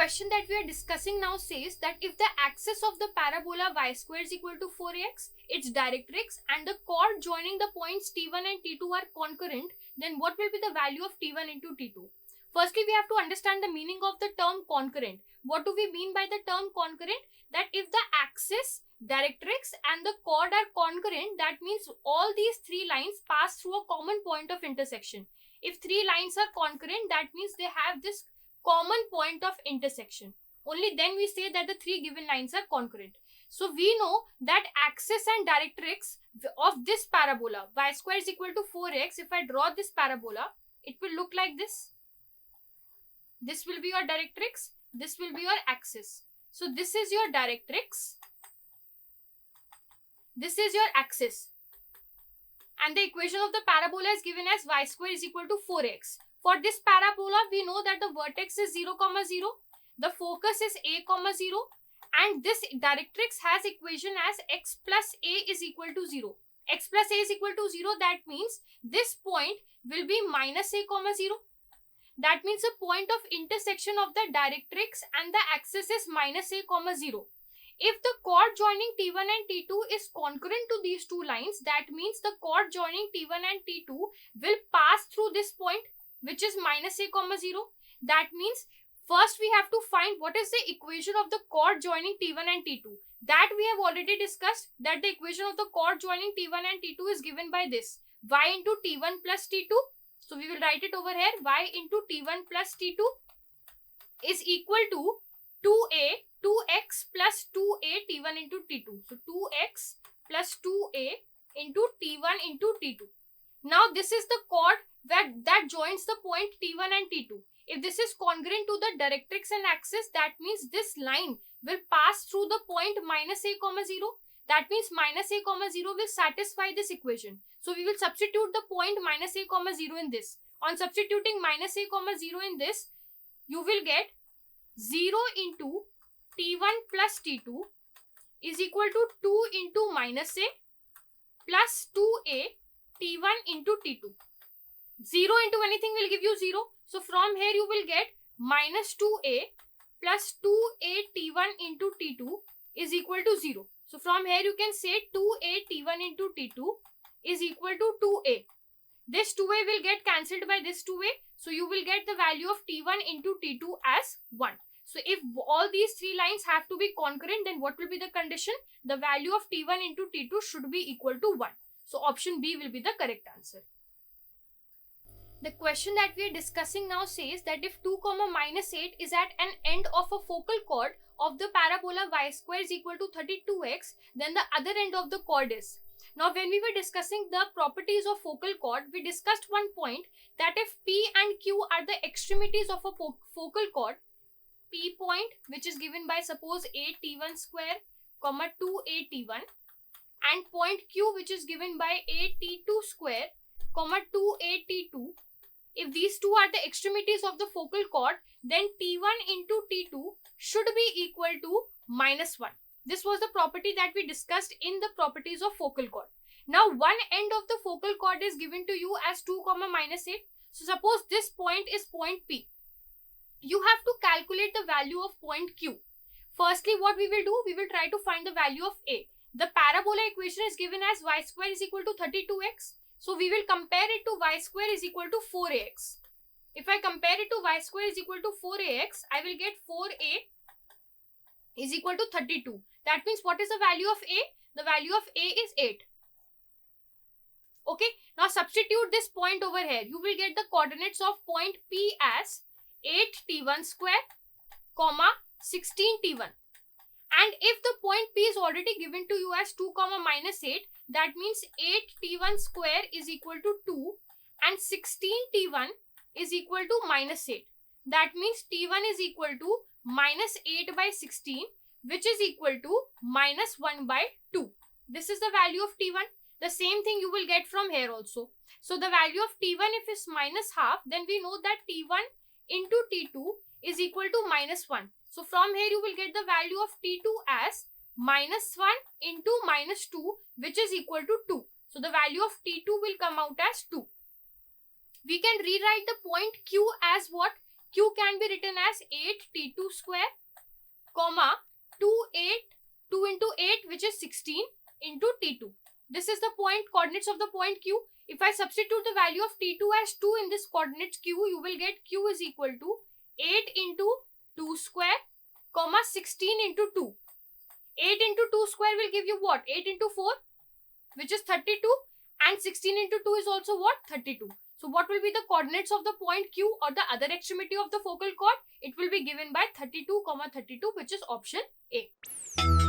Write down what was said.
question that we are discussing now says that if the axis of the parabola y square is equal to 4x, its directrix, and the chord joining the points T1 and T2 are concurrent, then what will be the value of T1 into T2? Firstly, we have to understand the meaning of the term concurrent. What do we mean by the term concurrent? That if the axis, directrix, and the chord are concurrent, that means all these three lines pass through a common point of intersection. If three lines are concurrent, that means they have this common point of intersection. Only then we say that the three given lines are concurrent. So we know that axis and directrix of this parabola y square is equal to 4x. If I draw this parabola, it will look like this. This will be your directrix, this will be your axis. So this is your directrix, this is your axis, and the equation of the parabola is given as y square is equal to 4x. For this parabola, we know that the vertex is 0, 0, the focus is a, 0, and this directrix has equation as x plus a is equal to 0. X plus a is equal to 0, that means this point will be minus a, 0. That means the point of intersection of the directrix and the axis is minus a, 0. If the chord joining T1 and T2 is concurrent to these two lines, that means the chord joining T1 and T2 will pass through this point, which is minus a, 0. That means first we have to find what is the equation of the chord joining T1 and T2. That we have already discussed, that the equation of the chord joining T1 and T2 is given by this, y into T1 plus T2. So we will write it over here, y into T1 plus T2 is equal to 2x plus 2a T1 into T2. So 2x plus 2a into T1 into T2. Now this is the chord that joins the point T1 and T2. If this is congruent to the directrix and axis, that means this line will pass through the point minus a, 0. That means minus a, 0 will satisfy this equation. So we will substitute the point minus a, 0 in this. On substituting minus a, 0 in this, you will get 0 into T1 plus T2 is equal to 2 into minus a plus 2a T1 into T2. 0 into anything will give you 0. So from here you will get minus 2a plus 2a T1 into T2 is equal to 0. So from here you can say 2a T1 into T2 is equal to 2a. This 2a will get cancelled by this 2a. So you will get the value of T1 into T2 as 1. So if all these three lines have to be concurrent, then what will be the condition? The value of T1 into T2 should be equal to 1. So option B will be the correct answer. The question that we are discussing now says that if 2, minus 8 is at an end of a focal chord of the parabola y square is equal to 32x, then the other end of the chord is. Now when we were discussing the properties of focal chord, we discussed one point that if P and Q are the extremities of a focal chord, P point, which is given by suppose a T1 square, 2a T1, and point Q, which is given by a T2 square, 2a T2. If these two are the extremities of the focal chord, then T1 into T2 should be equal to minus 1. This was the property that we discussed in the properties of focal chord. Now one end of the focal chord is given to you as 2, minus 8. So suppose this point is point P. You have to calculate the value of point Q. Firstly, what we will do, we will try to find the value of A. The parabola equation is given as y square is equal to 32x. So we will compare it to y square is equal to 4ax. If I compare it to y square is equal to 4ax, I will get 4a is equal to 32. That means what is the value of a? The value of a is 8. Okay. Now substitute this point over here. You will get the coordinates of point P as 8 T1 square, 16 T1. And if the point P is already given to you as 2, minus 8, that means 8 T1 square is equal to 2 and 16 T1 is equal to minus 8. That means T1 is equal to minus 8 by 16, which is equal to minus 1 by 2. This is the value of T1. The same thing you will get from here also. So the value of T1 if is minus half, then we know that T1 into T2 is equal to minus 1. So from here you will get the value of T2 as minus 1 into minus 2, which is equal to 2. So the value of T2 will come out as 2. We can rewrite the point Q as what? Q can be written as 8t2 square, comma 2 into 8, which is 16 into t2. This is the coordinates of the point Q. If I substitute the value of t2 as 2 in this coordinates Q, you will get Q is equal to 8 into 2 square, comma 16 into 2. 8 into 2 square will give you what? 8 into 4, which is 32, and 16 into 2 is also what? 32. So what will be the coordinates of the point Q or the other extremity of the focal chord? It will be given by 32, 32, which is option A.